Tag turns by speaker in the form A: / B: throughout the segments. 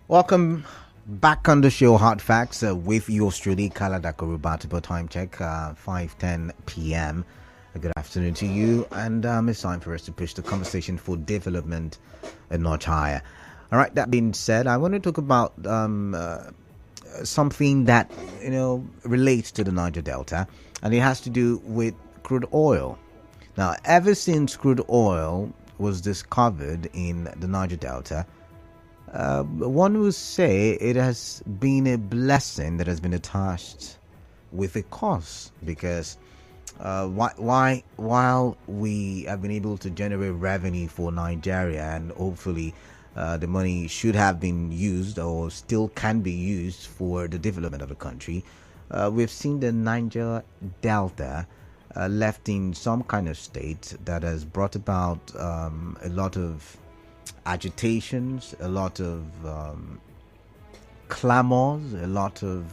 A: Welcome back on the show, Hard Facts, with yours truly, Kalada Korubatipo. Time check, 5:10 p.m. Good afternoon to you, and it's time for us to push the conversation for development a notch higher. All right, that being said, I want to talk about something that, relates to the Niger Delta, and it has to do with crude oil. Now, ever since crude oil was discovered in the Niger Delta, one would say it has been a blessing that has been attached with a cost, because while we have been able to generate revenue for Nigeria, and hopefully the money should have been used or still can be used for the development of the country, we've seen the Niger Delta left in some kind of state that has brought about a lot of agitations, a lot of clamors, a lot of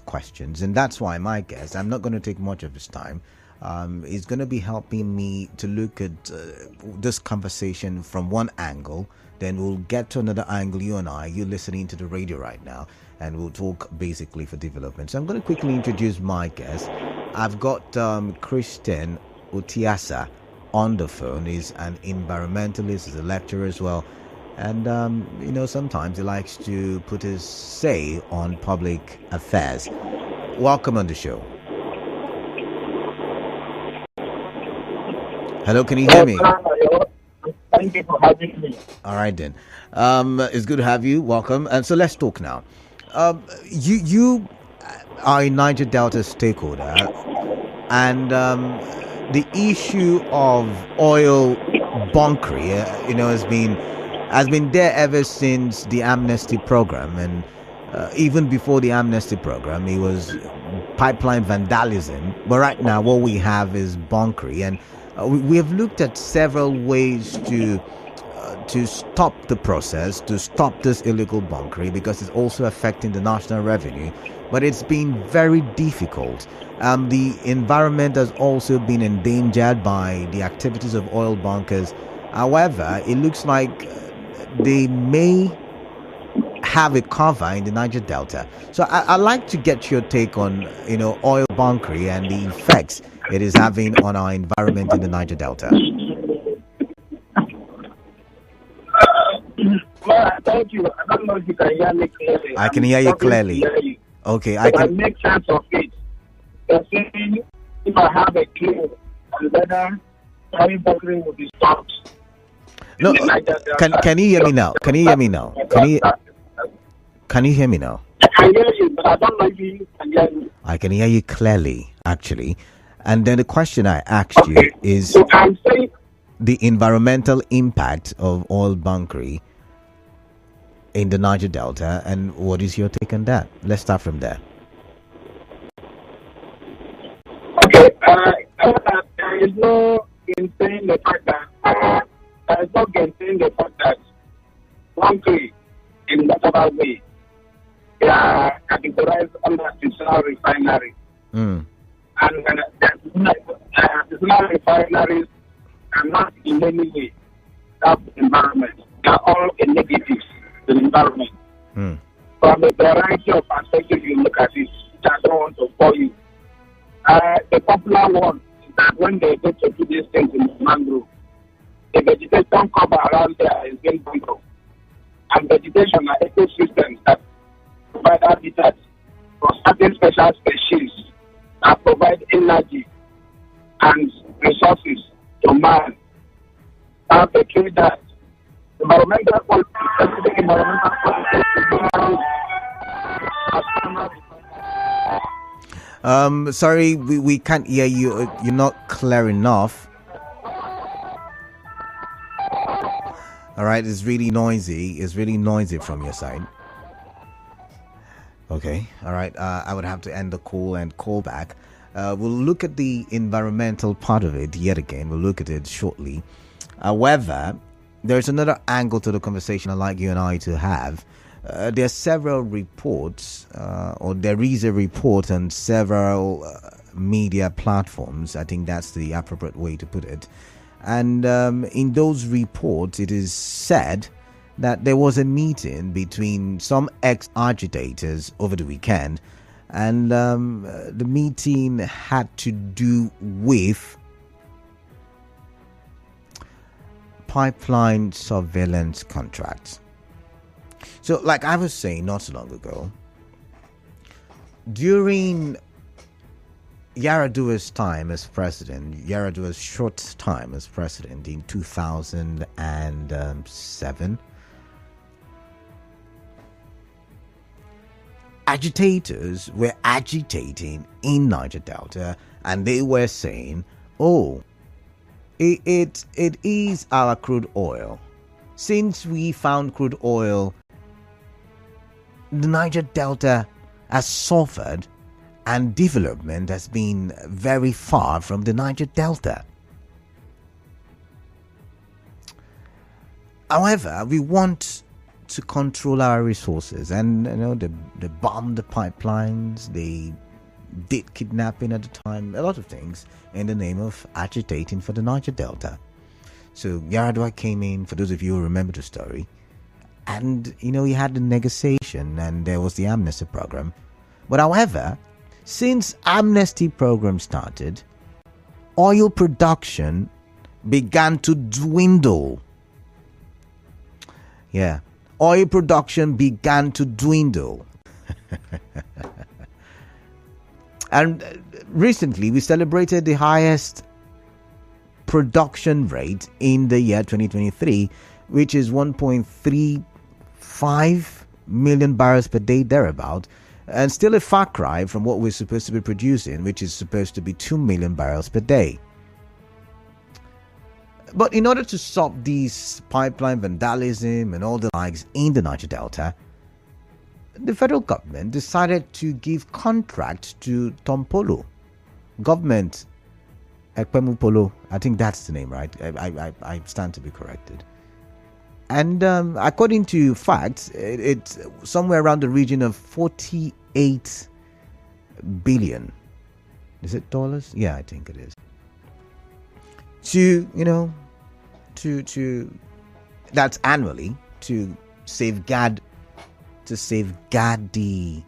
A: questions. And that's why my guest, I'm not going to take much of his time, is going to be helping me to look at this conversation from one angle. Then we'll get to another angle, you listening to the radio right now, and we'll talk basically for development. So I'm going to quickly introduce my guest. I've got Christian Otiasah on the phone. He's an environmentalist, he's a lecturer as well, and sometimes he likes to put his say on public affairs. Welcome on the show. Hello, can you hear me?
B: Thank you for having me.
A: All right then, it's good to have you. Welcome. And so let's talk now. You are a Niger Delta stakeholder, and the issue of oil bunkering, has been there ever since the amnesty program, and even before the amnesty program, it was pipeline vandalism. But right now, what we have is bunkering, and we have looked at several ways to stop the process, to stop this illegal bunkering, because it's also affecting the national revenue. But it's been very difficult. The environment has also been endangered by the activities of oil bunkers. However, it looks like they may have a cover in the Niger Delta. So I'd like to get your take on, oil bunkering and the effects it is having on our environment in the Niger Delta.
B: Thank you. I don't know if you can hear me clearly.
A: I can hear you clearly. Okay,
B: I can make sense of it. The saying, if I have a clue on whether oil bunkering will be stopped.
A: No, can you hear me now? Can you hear me now? Can you hear me now?
B: I can hear you, but I don't know if you can hear me.
A: I can hear you clearly, actually. And then the question I asked you is the environmental impact of oil bunkering in the Niger Delta, and what is your take on that? Let's start from there.
B: Okay, there is no insane the fact that there is no insane the fact that bunkering in whatever way they are categorized under artisanal refinery. And artisanal refineries are not in any way that environment. They are all a negative to the environment. From a variety of perspectives you look at it, I don't want to bore you. The popular one is that when they go to do these things in the mangrove, the vegetation cover around there is being burnt off. And vegetation are ecosystems that provide habitat for certain special species that provide energy and resources to man. Now they kill that. Environmental policy, environmental policy.
A: Sorry, we can't hear you. You're not clear enough. All right, it's really noisy. It's really noisy from your side. Okay, all right. I would have to end the call and call back. We'll look at the environmental part of it yet again. We'll look at it shortly. However, there's another angle to the conversation I'd like you and I to have. There are several reports, or there is a report on several media platforms. I think that's the appropriate way to put it. And in those reports, it is said that there was a meeting between some ex-agitators over the weekend, and the meeting had to do with pipeline surveillance contracts. So, like I was saying not so long ago, during Yar'Adua's time as president, Yar'Adua's short time as president in 2007, agitators were agitating in Niger Delta, and they were saying, oh, it is our crude oil. Since we found crude oil, the Niger Delta has suffered, and development has been very far from the Niger Delta. However, we want to control our resources, and they bombed the pipelines, they did kidnapping at the time, a lot of things in the name of agitating for the Niger Delta. So Yar'Adua came in, for those of you who remember the story, and he had the negotiation, and there was the amnesty program. But however, since amnesty program started, oil production began to dwindle. Yeah, oil production began to dwindle. And recently we celebrated the highest production rate in the year 2023, which is 1.35 million barrels per day, thereabout. And still a far cry from what we're supposed to be producing, which is supposed to be 2 million barrels per day. But in order to stop these pipeline vandalism and all the likes in the Niger Delta, the federal government decided to give contracts to Tompolo government, Ekpemupolo, I think that's the name, right? I stand to be corrected. And according to facts, it's somewhere around the region of 48 billion. Is it dollars? Yeah, I think it is. To that's annually to safeguard the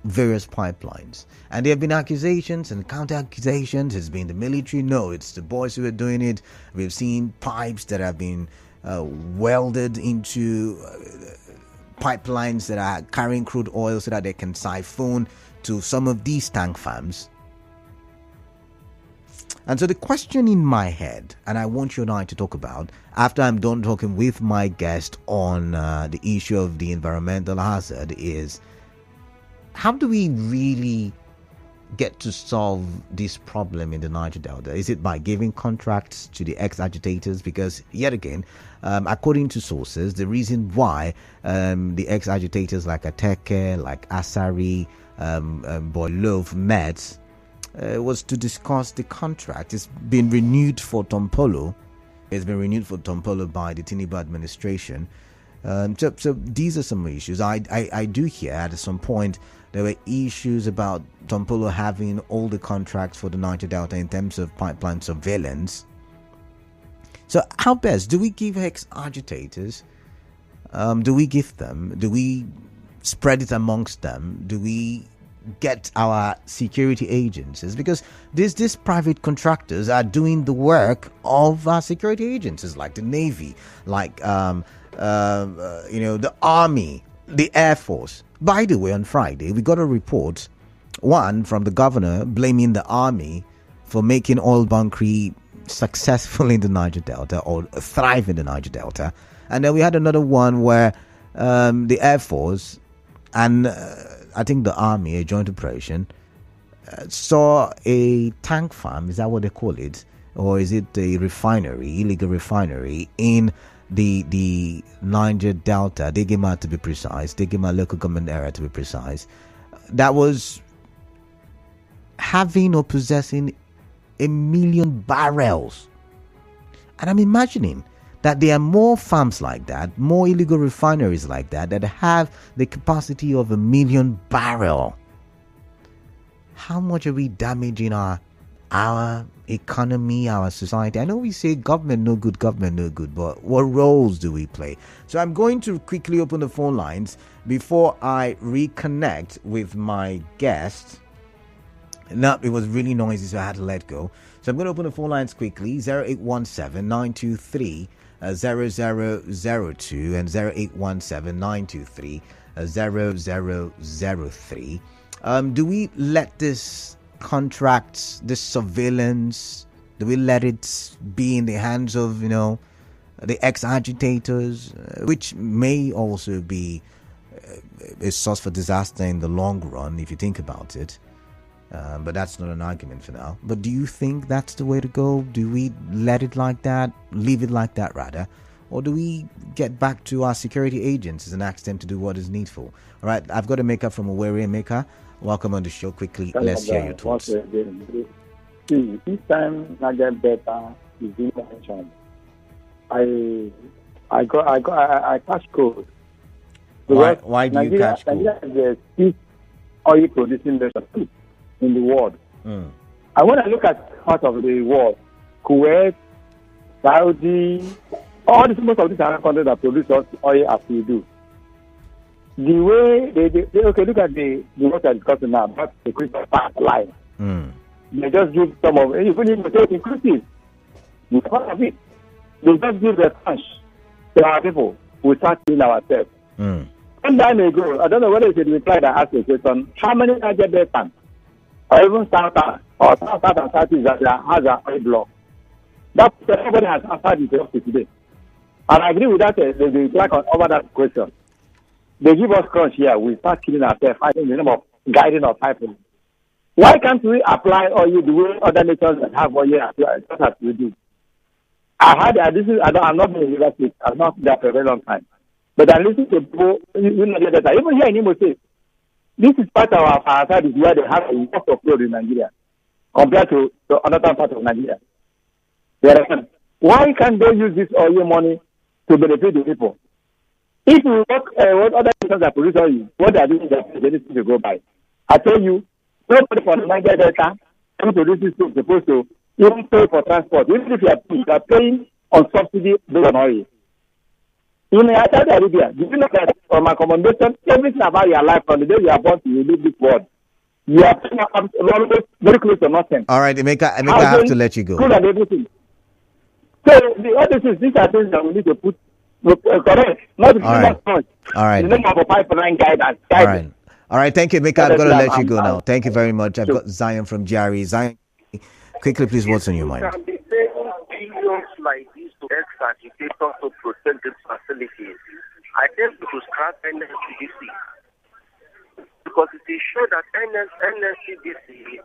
A: various pipelines. And there have been accusations and counter accusations. It's been the military. No, it's the boys who are doing it. We've seen pipes that have been welded into pipelines that are carrying crude oil so that they can siphon to some of these tank farms. And so the question in my head, and I want you and I to talk about, after I'm done talking with my guest on the issue of the environmental hazard, is how do we really get to solve this problem in the Niger Delta? Is it by giving contracts to the ex-agitators? Because yet again, according to sources, the reason why the ex-agitators like Ateke, like Asari, Boylove met was to discuss the contract. It's been renewed for Tompolo. It's been renewed for Tompolo by the Tinubu administration. So these are some issues. I do hear at some point there were issues about Tompolo having all the contracts for the Niger Delta in terms of pipeline surveillance. So how best do we give ex-agitators? Do we give them? Do we spread it amongst them? Do we get our security agencies? Because these private contractors are doing the work of our security agencies, like the Navy, like the Army, the Air Force. By the way, on Friday we got a report, one from the governor blaming the Army for making oil bunkering successful in the Niger Delta, or thrive in the Niger Delta. And then we had another one where the Air Force and I think the Army, a joint operation, saw a tank farm, is that what they call it? Or is it a refinery, illegal refinery in the Niger Delta, Degema to be precise, Degema local government area to be precise, that was having or possessing 1 million barrels. And I'm imagining that there are more farms like that, more illegal refineries like that have the capacity of 1 million barrel. How much are we damaging our our economy, our society? I know we say government no good, but what roles do we play? So I'm going to quickly open the phone lines before I reconnect with my guest. No, it was really noisy, so I had to let go. So I'm going to open the phone lines quickly: 0817 923 0002 and 0817 923 0003. Do we let this contract, this surveillance, do we let it be in the hands of, the ex-agitators, which may also be a source for disaster in the long run, if you think about it? But that's not an argument for now. But do you think that's the way to go? Do we let it like that, leave it like that rather? Or do we get back to our security agencies and ask them to do what is needful? All right, I've got a maker from Owerri. Maker, welcome on the show. Quickly, let's hear your thoughts.
C: See, each time I get better, is being mentioned. I catch cold.
A: Why do you catch cold?
C: Nigeria is the fifth oil producing nation in the world. And when I look at part of the world, Kuwait, Saudi, most of these Arab countries that produce oil as we do. The way they look at the what I'm discussing now, that's the critical pipeline. They just give some of it, even if they say inclusive, part of it. They just give the cash to our people. We start killing ourselves. Some time ago, I don't know whether it's a reply that asked the question, how many Nigeria tanks, or even South and Southeast that has an oil block? That everybody has answered it up to today. And I agree with that, the reply over that question. They give us crunch here, we start killing ourselves, fighting the name of guiding our people. Why can't we apply oil the way other nations that have oil just as we do? I heard that I'm not in the university, I've not been there for a very long time. But I listen to people, even here in Imo State, this is part of our side is where they have a lot of road in Nigeria compared to another part of Nigeria. Why can't they use this oil money to benefit the people? If you look what other nations that produce oil, what they are doing, they need to go by. I tell you, nobody from the Nigeria Delta can produce this food supposed to even pay for transport. Even if you are paying on subsidy based on oil. In Saudi Arabia, did you know that from accommodation, everything about your life from the day you are born to you leave this world, you are very close to nothing.
A: All right, Emeka, I have to let you go.
C: Good and everything. So the other things are things that we need to put correct, not to much.
A: All right.
C: The name of a pipeline guidance.
A: All right, thank you, Emeka. I've got to let you go now. Thank you very much. I've got Zion from Jari. Zion, quickly, please, what's on your mind?
D: Can be saying billions like this to ex-agitators to protect these facilities. I think we should scrap NSCDC because it is sure that NSCDC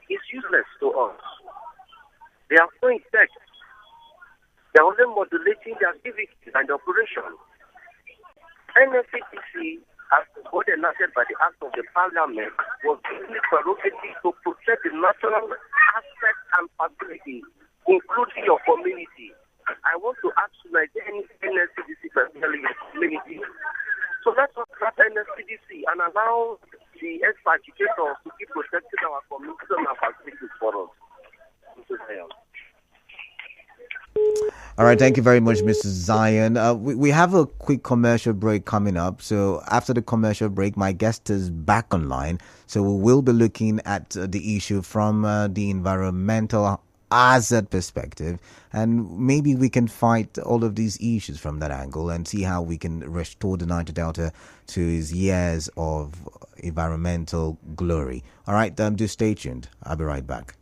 D: is useless to us. They are so tech. They are only modulating the activities and the operation. NSCDC, as what enacted by the Act of the Parliament, was given prerogative to protect the national assets and facilities, including your community. I want to ask you, like any NSCDC personally in your community. So let's not scrap NSCDC and allow the ex-agitators to keep protecting our communities and our facilities for us.
A: All right, thank you very much, Mr. Zion. We have a quick commercial break coming up. So after the commercial break, my guest is back online. So we will be looking at the issue from the environmental hazard perspective. And maybe we can fight all of these issues from that angle and see how we can restore the Niger Delta to its years of environmental glory. All right, just stay tuned. I'll be right back.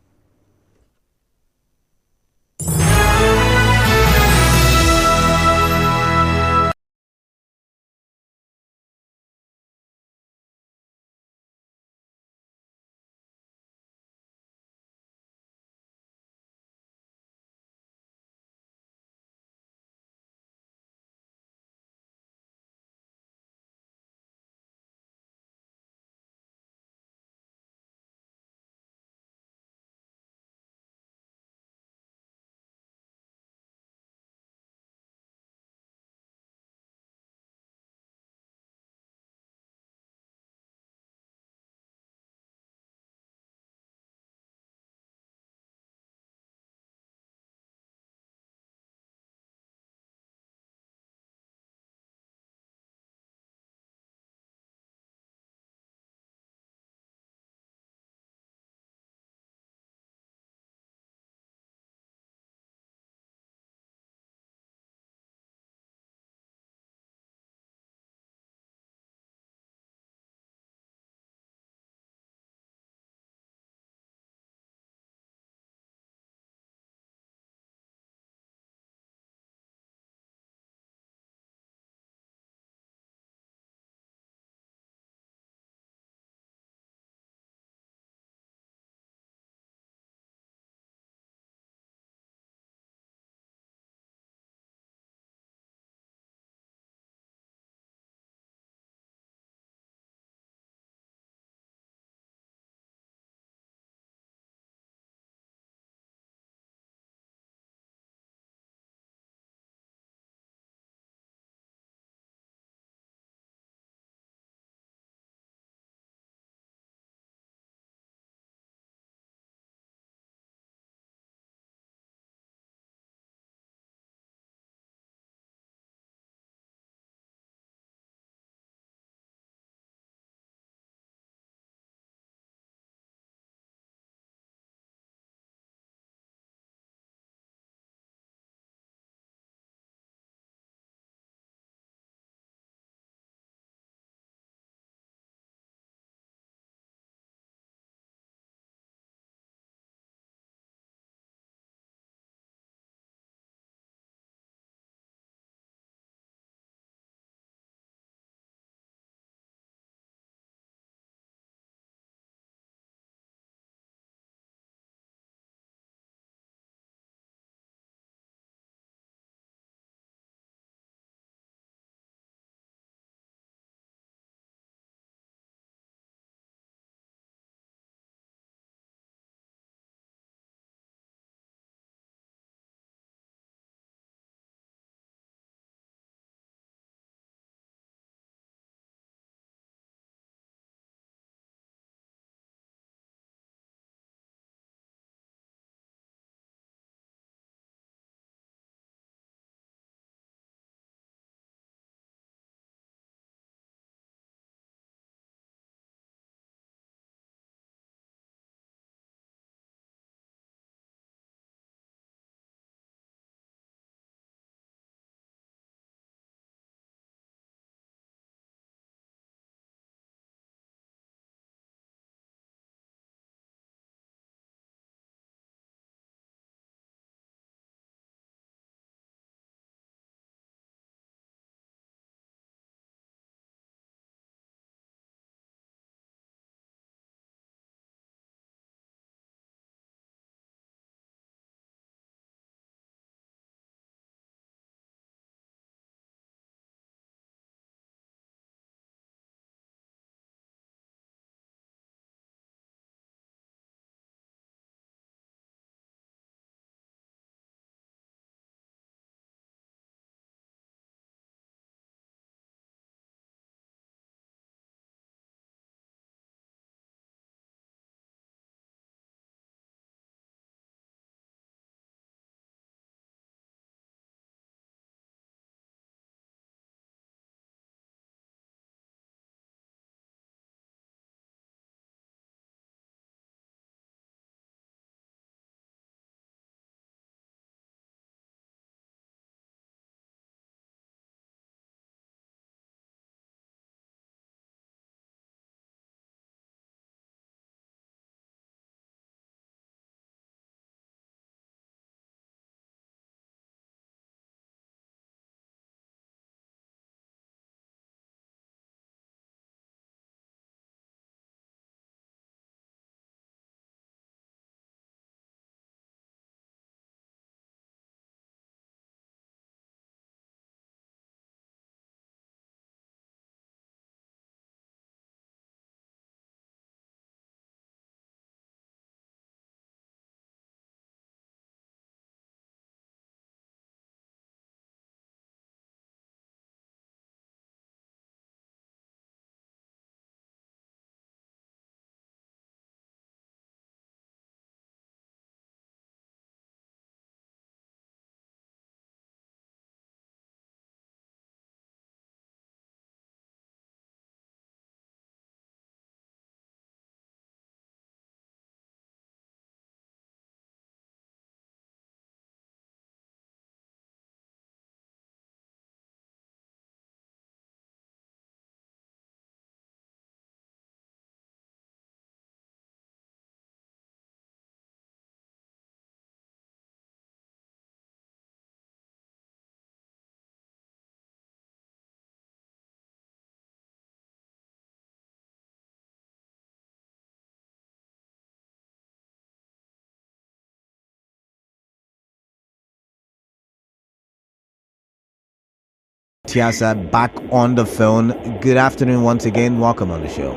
A: Otiasah back on the phone. Good afternoon once again. Welcome on the show.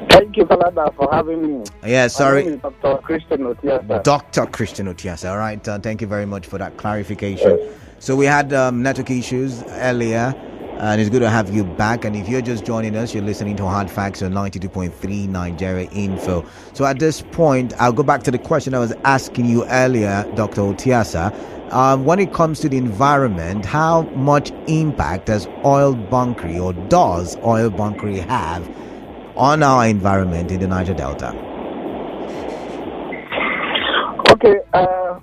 B: Thank you, Kalada, for having me.
A: Yeah, sorry.
B: My name is Dr. Christian Otiasah.
A: Dr. Christian Otiasah. All right. Thank you very much for that clarification. So we had network issues earlier, and it's good to have you back. And if you're just joining us, you're listening to Hard Facts on 92.3 Nigeria Info. So at this point, I'll go back to the question I was asking you earlier, Dr. Otiasah. When it comes to the environment, how much impact does oil bunkering or does oil bunkering have on our environment in the Niger Delta?
B: Okay,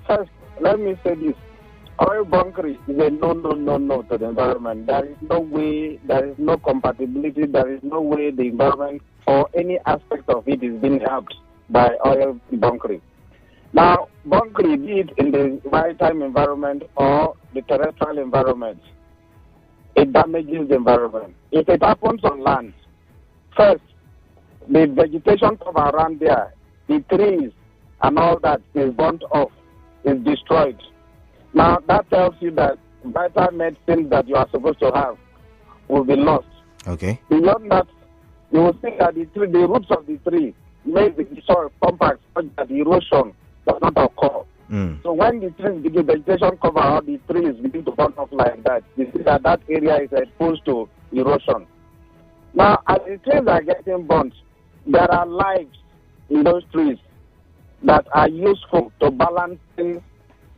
B: first, let me say this. Oil bunkering is a no to the environment. There is no way, there is no compatibility, there is no way the environment or any aspect of it is being helped by oil bunkering. Now, bunkering, be it in the maritime environment or the terrestrial environment, it damages the environment. If it happens on land, first, the vegetation cover around there, the trees and all that is burnt off, is destroyed. Now, that tells you that vital medicine that you are supposed to have will be lost.
A: Okay.
B: Beyond that, you will see that the roots of the tree make the soil compact such that erosion does not occur. So when the vegetation cover all the trees begin to burn off like that, you see that that area is exposed to erosion. Now, as the trees are getting burnt, there are lives in those trees that are useful to balancing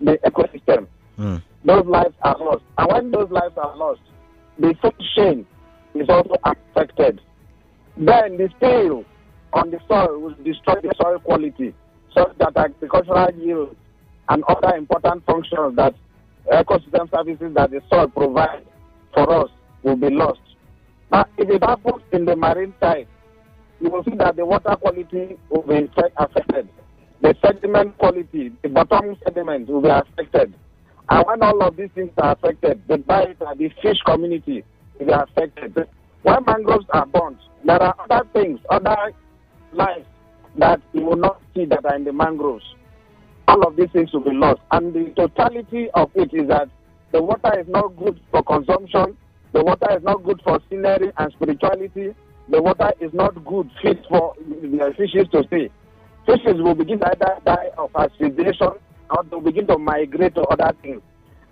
B: the ecosystem. Those lives are lost. And when those lives are lost, the food chain is also affected. Then the spill on the soil will destroy the soil quality, so that agricultural yields and other important functions that ecosystem services that the soil provides for us will be lost. Now, if it happens in the marine side, you will see that the water quality will be affected. The sediment quality, the bottom sediment will be affected. And when all of these things are affected, the bite and the fish community will be affected. When mangroves are burnt, there are other things, other life that you will not see that are in the mangroves. All of these things will be lost. And the totality of it is that the water is not good for consumption, the water is not good for scenery and spirituality, the water is not good fit for the fishes to see. Fishes will begin to either die of asphyxiation or they'll begin to migrate to other things.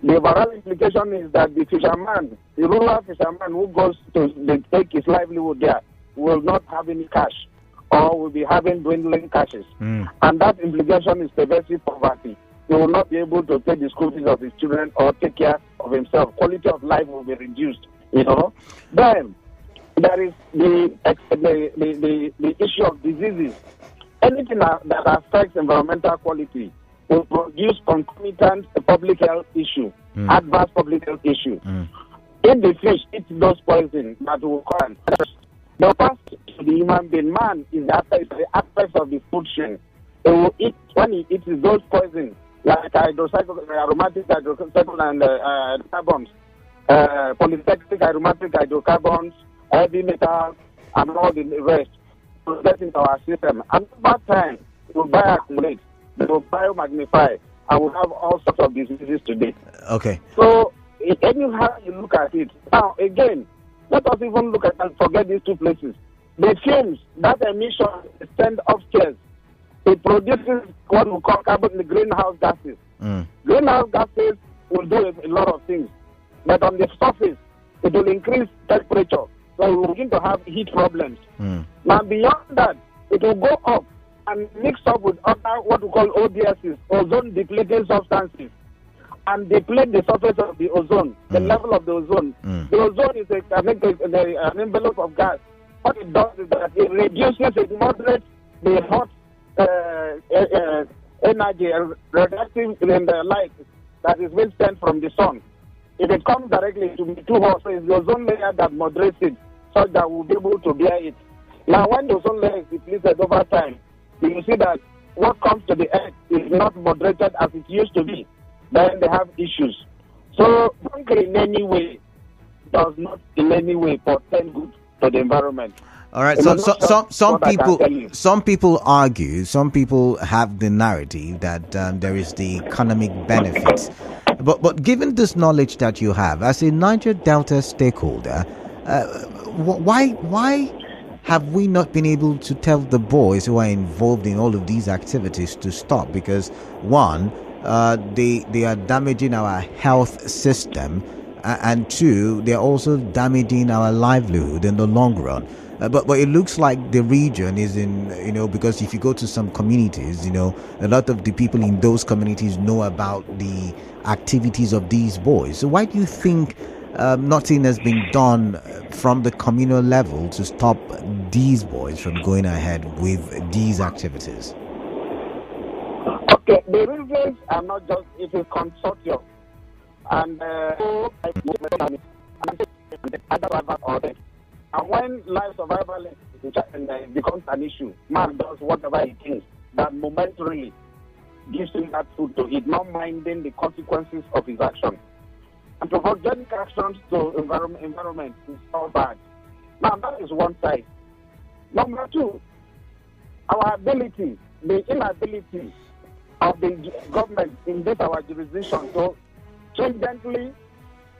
B: The overall implication is that the fisherman, the rural fisherman who goes to take his livelihood there, will not have any cash or will be having dwindling cashes. And that implication is pervasive poverty. He will not be able to pay the school fees of his children or take care of himself. Quality of life will be reduced, you know. Then there is the issue of diseases. Anything that affects environmental quality will produce concomitant public health issue, adverse public health issue. If the fish eat those poisons that will come, the pass to the human being, man is the aspect of the food chain. It will eat, when he eats those poisons, like aromatic hydrocarbons and carbons, polycyclic aromatic hydrocarbons, heavy metals, and all the rest, to get into our system. And at that time, it will bioaccumulate, it will biomagnify, and we'll have all sorts of diseases today.
A: Okay.
B: So, anyhow you look at it, now again, let us even look at and forget these two places. The fumes, that emission is sent upstairs. It produces what we call carbon, the greenhouse gases. Greenhouse gases will do a lot of things. But on the surface, it will increase temperature. So we will begin to have heat problems. Now beyond that, it will go up and mix up with other what we call ODSs, ozone depleting substances, and deplete the surface of the ozone, the level of the ozone. The ozone is an envelope of gas. What it does is that it reduces, it moderates the hot energy, radioactive in the light that is being sent from the sun. If it comes directly, to be too hot, so it's the ozone layer that moderates it, so that we'll be able to bear it. Now, when the ozone layer is depleted over time, you see that what comes to the earth is not moderated as it used to be. Then they have issues. So, bunkering in any way does not in any way portend good to the environment.
A: All right. So some people argue, some people have the narrative that there is the economic benefits But given this knowledge that you have as a Niger Delta stakeholder, why have we not been able to tell the boys who are involved in all of these activities to stop? Because one, they are damaging our health system, and two, they are also damaging our livelihood in the long run. But it looks like the region is in, because if you go to some communities, a lot of the people in those communities know about the activities of these boys. So why do you think nothing has been done from the communal level to stop these boys from going ahead with these activities?
B: Okay, the reasons are not just it is consortium and when life survival becomes an issue, man does whatever he thinks that momentarily gives him that food to eat, not minding the consequences of his action. And to organic actions to environment is so bad. Now that is one side. Number two, our ability, the inability of the government in this our jurisdiction to stringently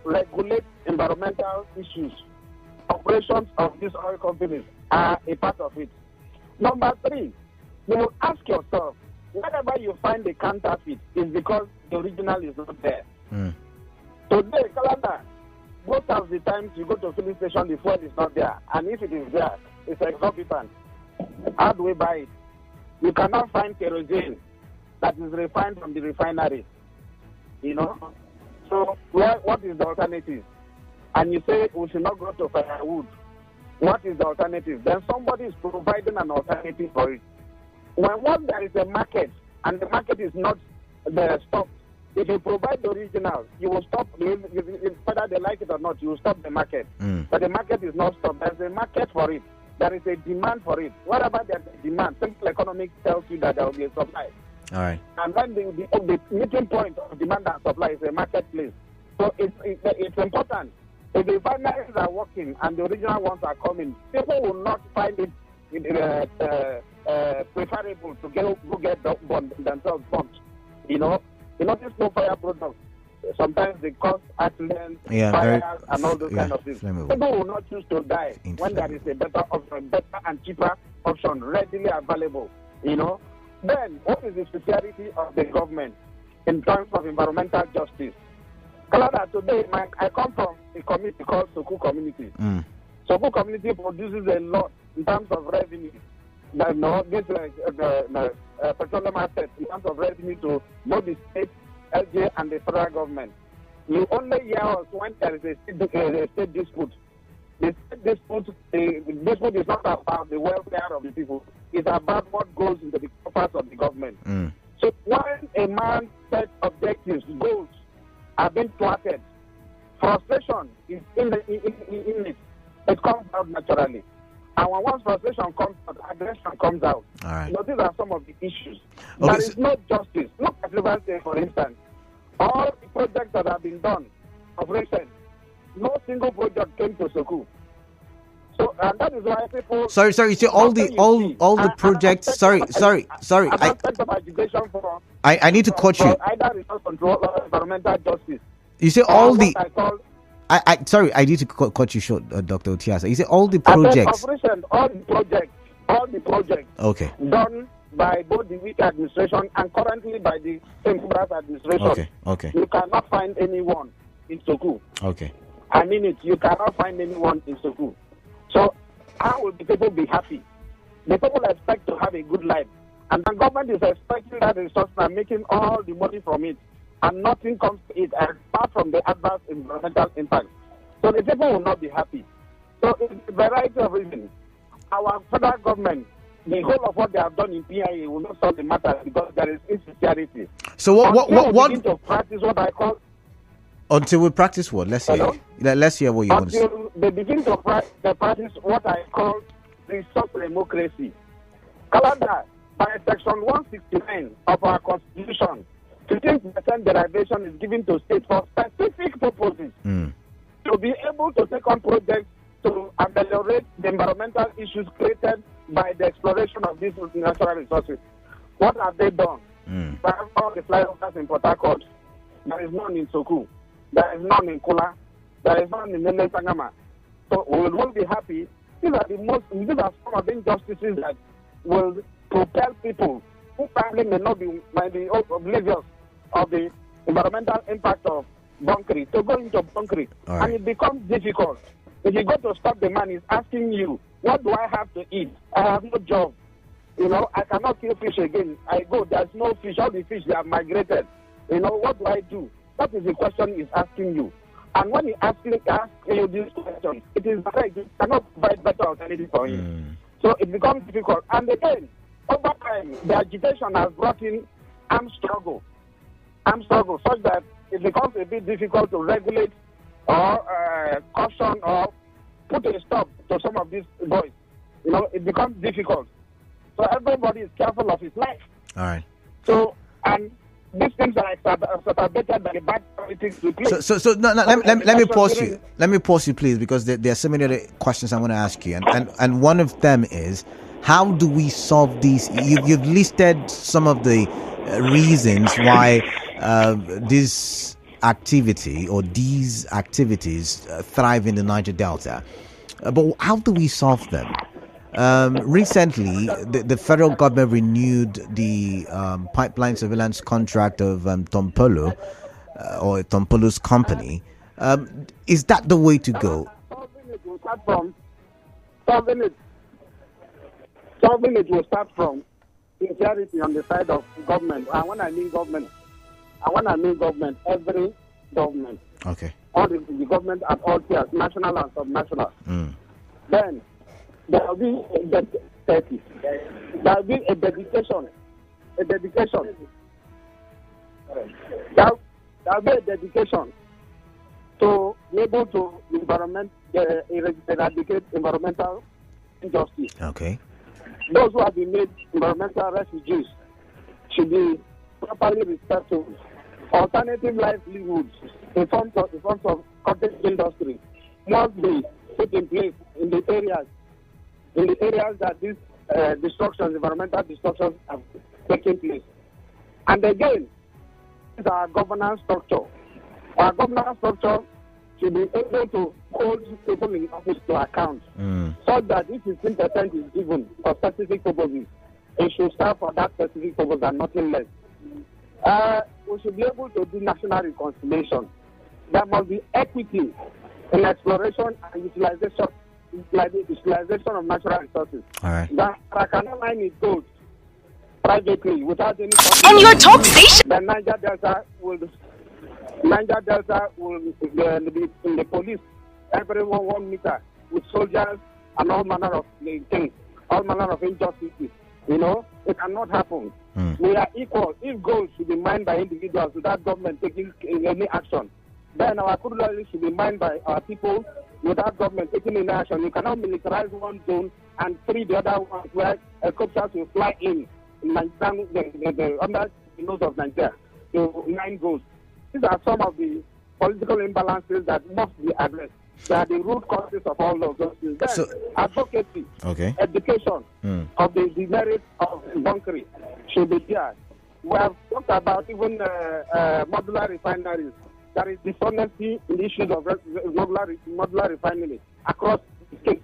B: regulate environmental issues. Operations of these oil companies are a part of it. Number three, you ask yourself, whenever you find a counterfeit, is because the original is not there. Today, Calendar, most of the times you go to a filling station, the fuel is not there. And if it is there, it's exorbitant. How do we buy it? You cannot find kerosene that is refined from the refinery. So what is the alternative? And you say we should not go to firewood. What is the alternative? Then somebody is providing an alternative for it. Once there is a market and the market is not stopped, if you provide the original, you will stop. Whether they like it or not, you will stop the market. But the market is not stopped. There is a market for it. There is a demand for it. Wherever there is a demand, simple economics tells you that there will be a supply.
A: All right.
B: And then the meeting point of demand and supply is a marketplace. So it's important. If the refineries are working and the original ones are coming, people will not find it preferable to go get themselves bumped. These no fire products, sometimes they cause accidents, fires, and all those kind of things. Flammable. People will not choose to die when there is a better option, better and cheaper option readily available. Then, what is the speciality of the government in terms of environmental justice? Canada, today, I come from a community called Soku Community. Soku Community produces a lot in terms of revenue. Petroleum assets in terms of revenue to both the state, LJ, and the federal government. You only hear us when there is a state dispute. The state dispute is not about the welfare of the people. It's about what goes into the coffers of the government. So when a man sets objectives, goals, have been thwarted, frustration is in it. It comes out naturally. And when once frustration comes out, aggression comes out.
A: All right.
B: These are some of the issues.
A: Okay,
B: there is no justice. Look at River State, for instance. All the projects that have been done of recent, no single project came to Soku. So, and that is why people...
A: Sorry. So all the projects... Sorry. I need to quote you.
B: Either resource control or environmental justice.
A: You say all the... Sorry, I need to cut you short, Dr. Otiasah. You say all the projects...
B: all the projects
A: okay.
B: done by both the weak administration and currently by the Temporary administration.
A: Okay.
B: You cannot find anyone in Soku.
A: Okay.
B: I mean it. You cannot find anyone in Soku. So how will the people be happy? The people expect to have a good life. And the government is expecting that resource and making all the money from it. And nothing comes to it apart from the adverse environmental impact. So the people will not be happy. So it's a variety of reasons. Our federal government, the whole of what they have done in PIA will not solve the matter because there is insincerity.
A: So what
B: begin to practice what I call...
A: Until we practice what? Let's hear. Let's hear what you want to say.
B: Until they begin to practice what I call resource democracy. Calendar, by Section 169 of our Constitution, 15% derivation is given to states for specific purposes. To be able to take on projects to ameliorate the environmental issues created by the exploration of these natural resources. What have they done? By all the flyovers in Port Harcourt, There is none in Soku. There is none in Kula. There is none in Nene Sangama. So we will be happy. These are some of the injustices that will propel people who probably might be oblivious of the environmental impact of bunkering to go into bunkering.
A: Right.
B: And it becomes difficult. If you go to stop the man, he's asking you, what do I have to eat? I have no job. I cannot kill fish again. I go, there's no fish. All the fish, they have migrated. What do I do? That is the question he's asking you. And when he asks you this question, it is correct. You cannot provide better alternative for him. So it becomes difficult. And again, over time, the agitation has brought in armed struggle, such that it becomes a bit difficult to regulate or caution or put a stop to some of these boys. It becomes difficult. So everybody is careful of his life.
A: All right.
B: So, and these things are exacerbated by the bad politics we play.
A: So let me pause you. Let me pause you, please, because there are so many other questions I want to ask you, and one of them is, how do we solve these? You've listed some of the reasons why this activity or these activities thrive in the Niger Delta, but how do we solve them? Recently, the federal government renewed the pipeline surveillance contract of Tompolo or Tompolo's company. Is that the way to go?
B: Solving it will start from sincerity on the side of government. And when I mean government, every government.
A: Okay.
B: All the government at all tiers, national and subnational. Then there will be a dedication. There will be a dedication. There will be a dedication to be able to eradicate environmental injustice.
A: Okay.
B: Those who have been made environmental refugees should be properly respected. Alternative livelihoods in forms of cottage industry must be put in place in the areas that these environmental destructions have taken place. And again, this is our governance structure. Our governance structure should be able to hold people in office to account, so that if 15% is given for specific purposes, it should serve for that specific purpose and nothing less. We should be able to do national reconciliation. There must be equity in exploration and utilization of natural resources.
A: All right.
B: That I cannot mine it gold privately without any.
E: And your talk station.
B: The Niger Delta will be in the police, everyone 1 meter, with soldiers and all manner of things, all manner of injustices. It cannot happen. We are equal. If gold should be mined by individuals without government taking any action, then our crude oil should be mined by our people without government taking any action. You cannot militarize one zone and free the other ones where helicopters will fly in under the nose of Nigeria to mine gold. These are some of the political imbalances that must be addressed. They are the root causes of all of those things. Then, advocacy, education of the merits of bunkering should be there. We have talked about even modular refineries. There is dishonesty in the issues of modular refinery across the state.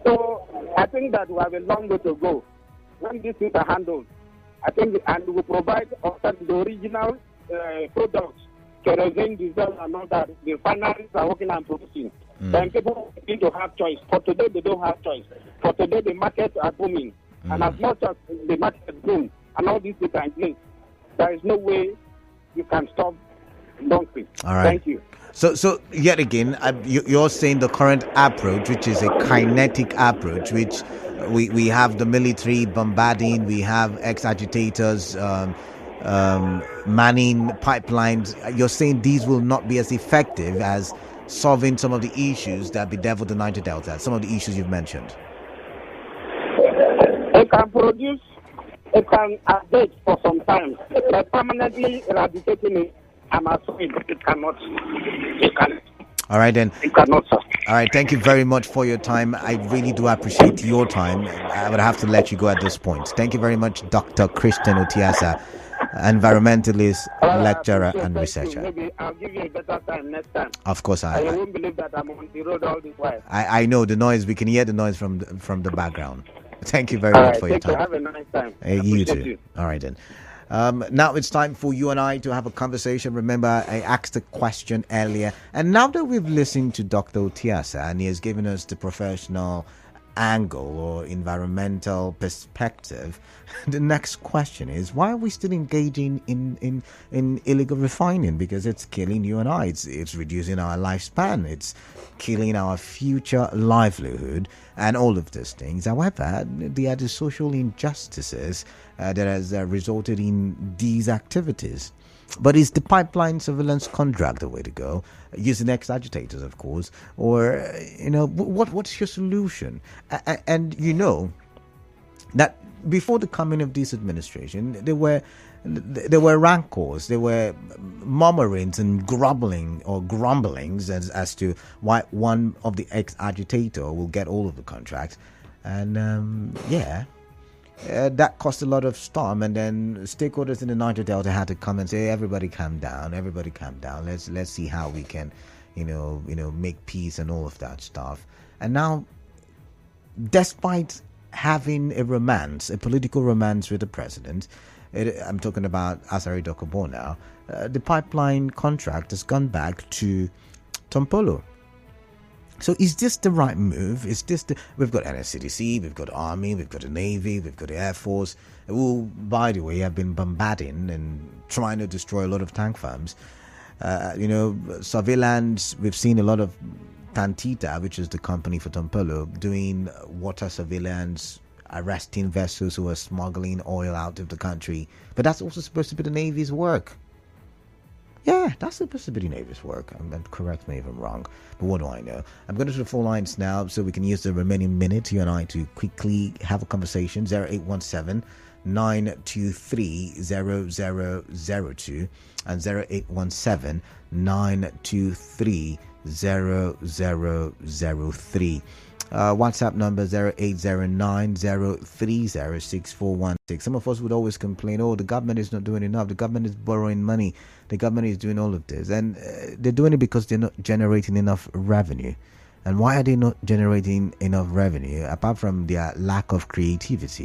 B: So I think that we have a long way to go. When these things are handled, I think, and we will provide the original products, kerosene, diesel, and all that. The refineries are working and producing. Then people need to have choice. For today, they don't have choice. For today, the markets are booming. And as much as the market boom and all these things are in place, there is no way you can stop bunkering.
A: All right.
B: Thank you.
A: So yet again, you're saying the current approach, which is a kinetic approach, which we have the military bombarding, we have ex-agitators manning pipelines. You're saying these will not be as effective as solving some of the issues that bedevil the Niger Delta, some of the issues you've mentioned?
B: It can produce, it can update for some time, but permanently eradicating it, I'm afraid it cannot. It cannot.
A: All right, then.
B: It cannot, sir.
A: All right, thank you very much for your time. I really do appreciate your time. I would have to let you go at this point. Thank you very much, Dr. Christian Otiasah. environmentalist,
B: I
A: lecturer,
B: appreciate,
A: and
B: thank
A: researcher.
B: you. Maybe I'll give you a better time next time.
A: Of course,
B: I won't believe that I'm on the road all this while.
A: I know the noise. We can hear the noise from the background. Thank you very
B: All
A: much
B: right,
A: for your
B: take care.
A: time.
B: Have a nice time.
A: You too. All right then. Now it's time for you and I to have a conversation. Remember, I asked a question earlier, and now that we've listened to Dr. Otiasah and he has given us the professional angle or environmental perspective, the next question is, why are we still engaging in illegal refining? Because it's killing you and I. It's reducing our lifespan. It's killing our future livelihood and all of these things. However, there are the social injustices that has resulted in these activities. But is the pipeline surveillance contract the way to go? Using ex-agitators, of course, or what's your solution? And you know that before the coming of this administration, there were rancors, there were murmurings and grumblings as to why one of the ex-agitator will get all of the contracts, and that caused a lot of storm, and then stakeholders in the Niger Delta had to come and say, everybody calm down, let's see how we can make peace and all of that stuff. And now, despite having a political romance with the president, I'm talking about Asari Dokubo now, the pipeline contract has gone back to Tompolo. So is this the right move? We've got NSCDC, we've got Army, we've got the Navy, we've got the Air Force, who, by the way, have been bombarding and trying to destroy a lot of tank farms. Surveillance, we've seen a lot of Tantita, which is the company for Tompolo, doing water surveillance, arresting vessels who are smuggling oil out of the country. But that's also supposed to be the Navy's work. Yeah, that's supposed to be the Navy's work. Correct me if I'm wrong, but what do I know? I'm going to the phone lines now so we can use the remaining minute, you and I, to quickly have a conversation. 0817 923 0002 and 0817 923 0003. WhatsApp number 0809-030-6416. Some of us would always complain, the government is not doing enough, the government is borrowing money, the government is doing all of this, and they're doing it because they're not generating enough revenue. And why are they not generating enough revenue? Apart from their lack of creativity,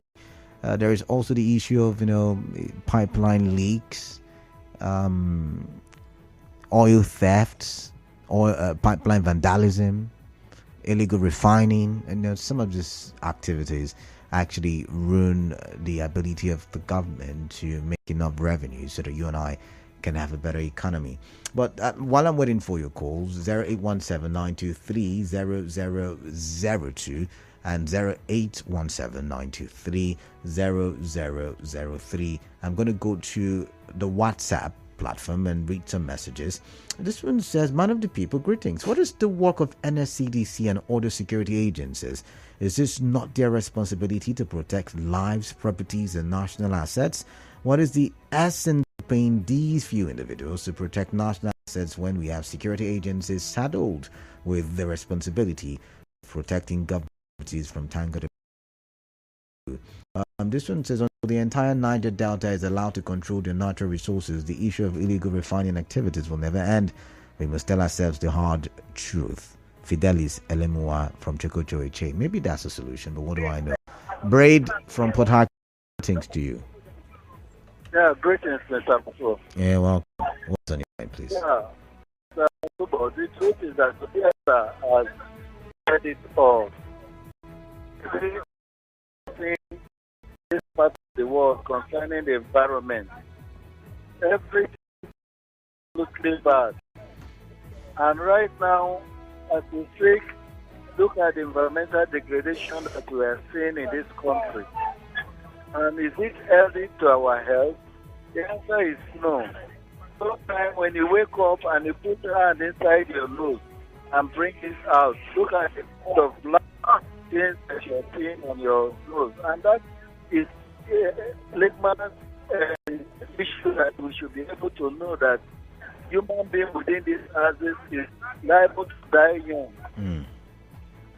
A: there is also the issue of pipeline leaks, oil thefts, pipeline vandalism, illegal refining, and some of these activities actually ruin the ability of the government to make enough revenue so that you and I can have a better economy. But while I'm waiting for your calls, 0817-923-0002 and 0817-923-0003. I'm going to go to the WhatsApp platform and read some messages. This one says, man of the people, greetings. What is the work of NSCDC and other security agencies? Is this not their responsibility to protect lives, properties, and national assets? What is the essence of paying these few individuals to protect national assets when we have security agencies saddled with the responsibility of protecting government properties from tangled? This one says, until the entire Niger Delta is allowed to control their natural resources, the issue of illegal refining activities will never end. We must tell ourselves the hard truth. Fidelis Elemua from Chokocho Eche. Maybe that's a solution, but what do I know? Braid from Port Harcourt, thanks to you.
E: Yeah, greetings, Mr. Muso.
A: Yeah, well, what's on your mind, please?
E: Yeah, the truth is that the Otiasah has said it all. This part of the world concerning the environment, everything looks bad. And right now, as we speak, look at the environmental degradation that we are seeing in this country. And is it healthy to our health? The answer is no. Sometimes when you wake up and you put your hand inside your nose and bring it out, look at the kind of black things that you're seeing on your nose. And that is Lakeman's issue that we should be able to know that human being within these houses is liable to die young.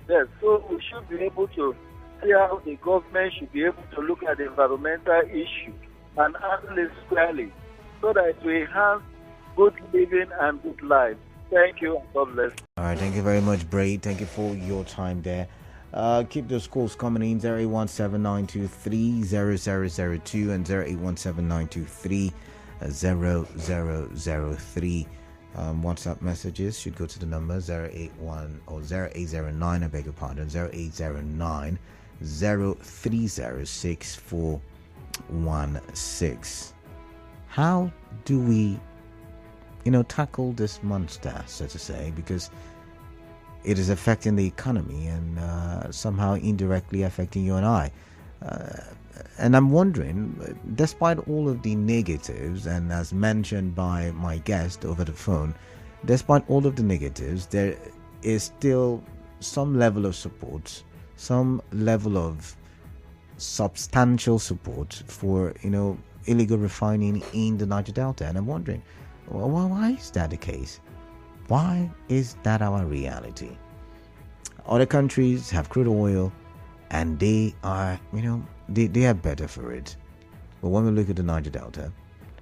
E: Yes, so we should be able to see how the government should be able to look at the environmental issue and handle it squarely so that we have good living and good life. Thank you, and God bless.
A: All right, thank you very much, Braid. Thank you for your time there. Keep those calls coming in, 0817-923-0002 and 0817-923-0003. WhatsApp messages should go to the number 081 or 0809, I beg your pardon, 0809 0306416. How do we tackle this monster, so to say, because it is affecting the economy and somehow indirectly affecting you and I. And I'm wondering, despite all of the negatives, and as mentioned by my guest over the phone, despite all of the negatives, there is still some level of support, some level of substantial support for, illegal refining in the Niger Delta. And I'm wondering, well, why is that the case? Why is that our reality? Other countries have crude oil and they are, they are better for it. But when we look at the Niger Delta,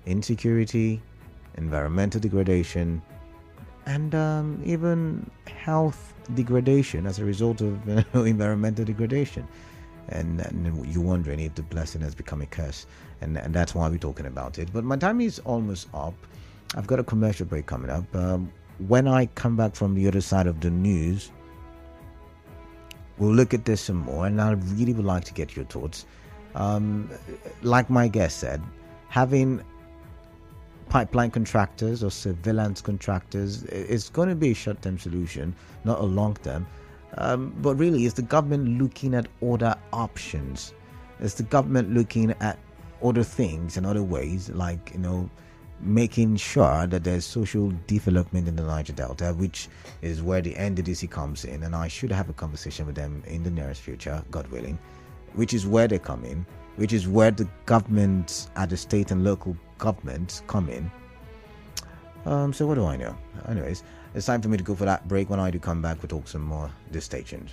A: insecurity, environmental degradation, and even health degradation as a result of environmental degradation. And you're wondering if the blessing has become a curse. And that's why we're talking about it. But my time is almost up. I've got a commercial break coming up. When I come back from the other side of the news, we'll look at this some more, and I really would like to get your thoughts. Like my guest said, having pipeline contractors or surveillance contractors is going to be a short-term solution, not a long-term. But really, is the government looking at other options? Is the government looking at other things and other ways, like, making sure that there's social development in the Niger Delta, which is where the NDDC comes in, and I should have a conversation with them in the nearest future, God willing, which is where they come in, which is where the governments at the state and local governments come in. So what do I know? Anyways, it's time for me to go for that break. When I do come back, we'll talk some more. This stay tuned.